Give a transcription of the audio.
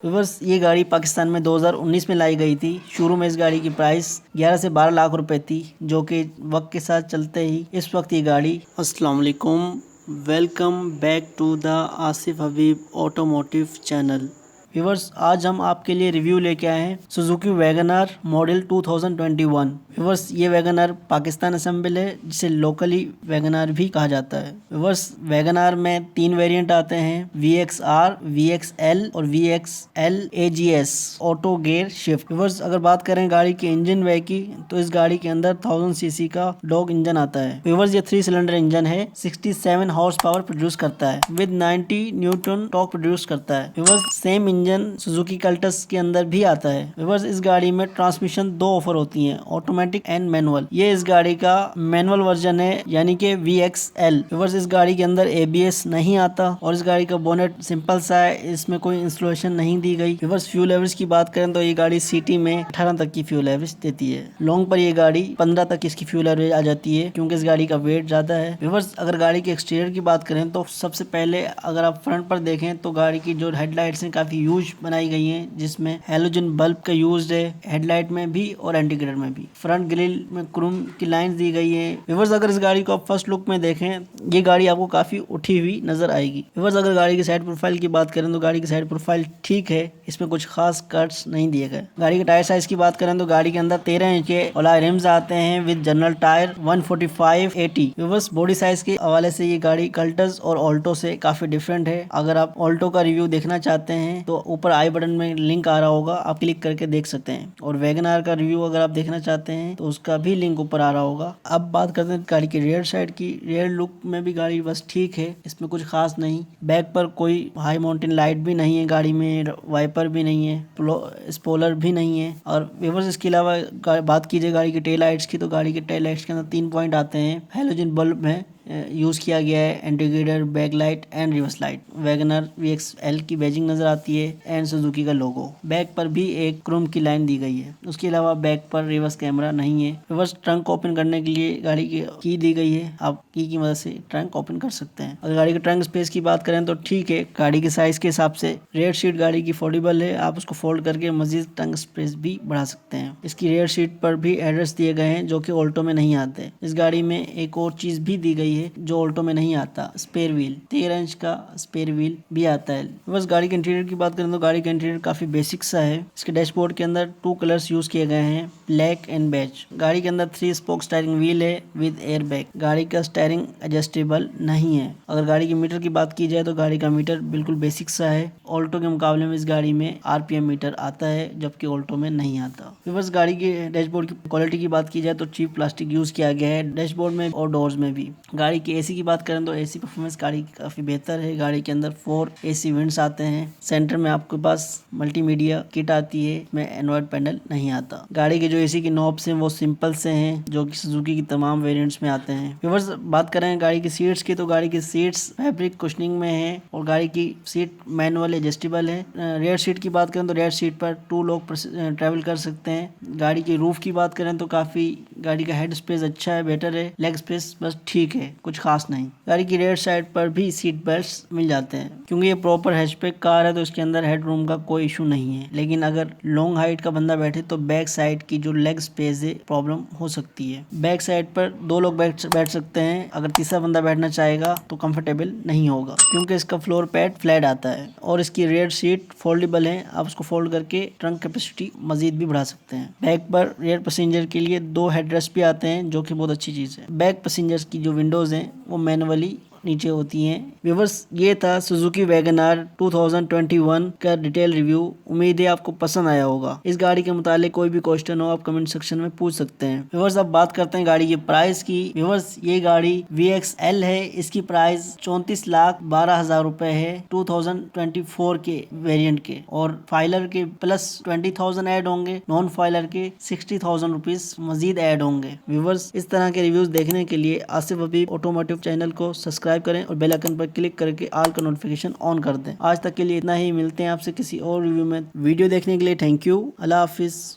Viewers ये गाड़ी पाकिस्तान में 2019 में लाई गई थी। शुरू में इस गाड़ी की प्राइस 11 से 12 लाख रुपए थी, जो कि वक्त के साथ चलते ही इस वक्त ये गाड़ी। अस्सलाम वालेकुम, welcome back to the Asif Habib automotive channel. Viewers आज हम आपके लिए रिव्यू लेके आए हैं सुजुकी वैगनआर मॉडल 2021। व्यूअर्स ये वैगनआर पाकिस्तान असेंबल है, जिसे लोकली वैगनआर भी कहा जाता है। व्यूअर्स वैगनआर में 3 वेरिएंट आते हैं, VXR, VXL और VXL AGS auto gear shift. Viewers अगर बात करें गाड़ी के इंजन वे की, तो इस गाड़ी के अंदर 1000 सीसी का डॉग इंजन आता है। व्यूअर्स ये 3 सिलेंडर इंजन है, 67 हॉर्स पावर प्रोड्यूस करता है विद 90 न्यूटन टॉर्क प्रोड्यूस करता है। Viewers same engine Suzuki Cultus के अंदर भी आता है। व्यूअर्स इस गाड़ी में ट्रांसमिशन 2 ऑफर होती हैं, ऑटोमेटिक एंड मैनुअल। ये इस गाड़ी का मैनुअल वर्जन है, यानी कि VXL। व्यूअर्स इस गाड़ी के अंदर ABS नहीं आता और इस गाड़ी का बोनेट सिंपल सा है, इसमें कोई इंस्टॉलेशन नहीं दी गई। व्यूअर्स फ्यूल एवरेज की बात करें तो ये गाड़ी सिटी में 18 तक की फ्यूल एवरेज देती है। लॉन्ग पर ये गाड़ी 15 तक इसकी फ्यूल एवरेज आ जाती है, क्योंकि इस गाड़ी का वेट ज्यादा है। व्यूअर्स अगर गाड़ी के एक्सटीरियर की बात करें तो सबसे पहले अगर आप फ्रंट पर देखें तो गाड़ी की जो हेडलाइट्स हैं काफी यूज बनाई गई हैं, जिसमें हैलोजन बल्ब का यूज है हेडलाइट में भी और इंडिकेटर में भी। फ्रंट ग्रिल में क्रोम की लाइंस दी गई है। व्यूअर्स अगर इस गाड़ी को आप फर्स्ट लुक में देखें, ये गाड़ी आपको काफी उठी हुई नजर आएगी। व्यूअर्स अगर गाड़ी की साइड प्रोफाइल की बात करें तो गाड़ी की साइड प्रोफाइल ठीक है, इसमें कुछ खास कट्स नहीं दिए गए। गाड़ी के टायर साइज की बात करें तो गाड़ी के अंदर 13 इंच के अलॉय रिम्स आते हैं with general tyre 145/80। Viewers body size के हवाले से ये गाड़ी कल्टस और ऑल्टो से काफी डिफरेंट है। अगर आप ऑल्टो का रिव्यू देखना चाहते हैं तो ऊपर आई बटन में लिंक आ रहा होगा, आप क्लिक करके देख सकते हैं। और वैगनआर का रिव्यू अगर आप देखना चाहते हैं तो उसका भी लिंक ऊपर आ रहा होगा। अब बात करते हैं गाड़ी की रियर साइड की। रियर लुक में भी गाड़ी बस ठीक है, इसमें कुछ खास नहीं। बैक पर कोई हाई माउंटेन लाइट भी नहीं है गाड़ी में, वाइपर भी नहीं है, स्पॉइलर भी नहीं है। और व्यूअर्स इसके अलावा बात कीजिए गाड़ी की टेल लाइट्स की, तो गाड़ी के टेल लाइट्स के अंदर 3 पॉइंट आते हैं। हैलोजन बल्ब में यूज किया गया है, indicator, back light and reverse light. WagonR VXL की बैजिंग नजर आती है एंड सुजुकी का लोगो। बैक पर भी एक क्रोम की लाइन दी गई है। उसके अलावा बैक पर रिवर्स कैमरा नहीं है। रिवर्स ट्रंक ओपन करने के लिए गाड़ी की दी गई है, आप की मदद से ट्रंक ओपन कर सकते हैं। अगर गाड़ी के ट्रंक स्पेस की बात करें तो ठीक है, गाड़ी के साइज के हिसाब से रेयर सीट गाड़ी की फोल्डेबल है, आप उसको फोल्ड करके मजीद ट्रंक स्पेस भी बढ़ा सकते हैं। इसकी रेयर सीट पर भी एड्रेस दिए गए हैं, जो कि ऑल्टो में नहीं आते। इस गाड़ी में एक और चीज भी दी गई है जो ऑल्टो में नहीं आता, स्पेयर व्हील। 13 इंच का स्पेयर व्हील भी आता है। बस गाड़ी के इंटीरियर की बात करें तो गाड़ी का इंटीरियर काफी बेसिक सा है। इसके डैशबोर्ड के अंदर 2 कलर्स यूज किए गए हैं, ब्लैक एंड बेज। गाड़ी के अंदर 3 स्पोक स्टीयरिंग व्हील है विद एयर बैग। गाड़ी का स्टीयरिंग एडजस्टेबल नहीं है। अगर गाड़ी के मीटर की बात की जाए तो गाड़ी का मीटर बिल्कुल बेसिक सा है। ऑल्टो के मुकाबले में इस गाड़ी में RPM मीटर आता है, जबकि ऑल्टो में नहीं आता। बस गाड़ी के डैशबोर्ड की क्वालिटी की बात की जाए तो चीप प्लास्टिक यूज किया गया है डैशबोर्ड में और डोर्स में भी। गाड़ी की AC की बात करें तो AC परफॉर्मेंस गाड़ी की काफी बेहतर है। गाड़ी के अंदर 4 AC वेंट्स आते हैं। सेंटर में आपके पास मल्टीमीडिया किट आती है, इसमें एंड्रॉइड पैनल नहीं आता। गाड़ी के जो AC की नॉब्स हैं वो सिंपल से हैं, जो कि सुजुकी की तमाम वेरिएंट्स में आते हैं। व्यूअर्स बात करें गाड़ी की सीट्स की, तो गाड़ी की सीट्स फैब्रिक कुशनिंग में है और गाड़ी की सीट मैनुअल एडजस्टेबल है। रेयर सीट की बात करें तो रेयर सीट पर 2 लोग ट्रेवल कर सकते हैं। गाड़ी की रूफ की बात करें तो काफी गाड़ी का हेड स्पेस अच्छा है, बेटर है। लेग स्पेस बस ठीक है, कुछ खास नहीं। गाड़ी की रेयर साइड पर भी सीट बेल्ट मिल जाते हैं, क्योंकि ये प्रॉपर हैचबैक कार है तो इसके अंदर हेड रूम का कोई इशू नहीं है। लेकिन अगर लॉन्ग हाइट का बंदा बैठे तो बैक साइड की जो लेग स्पेस है प्रॉब्लम हो सकती है। बैक साइड पर 2 लोग बैठ सकते हैं, अगर तीसरा बंदा बैठना चाहेगा तो कंफर्टेबल नहीं होगा, क्योंकि इसका फ्लोर पैड फ्लैट आता है। और इसकी रेयर सीट फोल्डेबल है, आप उसको फोल्ड करके ट्रंक कैपेसिटी मजीद भी बढ़ा सकते हैं। बैक पर रेयर पैसेंजर के लिए 2 हेडरेस्ट भी आते हैं, जो कि बहुत अच्छी चीज है। बैक पैसेंजर्स की जो विंडोज हैं वो मैनुअली नीचे होती हैं। व्यूअर्स ये था सुजुकी वैगनआर 2021 का डिटेल रिव्यू। उम्मीद है आपको पसंद आया होगा। इस गाड़ी के मुतालिक कोई भी क्वेश्चन हो आप कमेंट सेक्शन में पूछ सकते हैं। व्यूअर्स अब बात करते हैं गाड़ी की प्राइस की। व्यूअर्स ये गाड़ी VXL है, इसकी प्राइस 34,12,000 रुपए है 2024 के वेरिएंट के, और फाइलर के प्लस 20,000 ऐड होंगे, नॉन फाइलर के 60,000 रुपीज मजीद ऐड होंगे। व्यूअर्स इस तरह के रिव्यूज देखने के लिए आसिफ हबीब ऑटोमोटिव चैनल को सब्सक्राइब करें और बेल आइकन पर क्लिक करके ऑल का नोटिफिकेशन ऑन कर दें। आज तक के लिए इतना ही, मिलते हैं आपसे किसी और रिव्यू में। वीडियो देखने के लिए थैंक यू, अल्लाह हाफिज।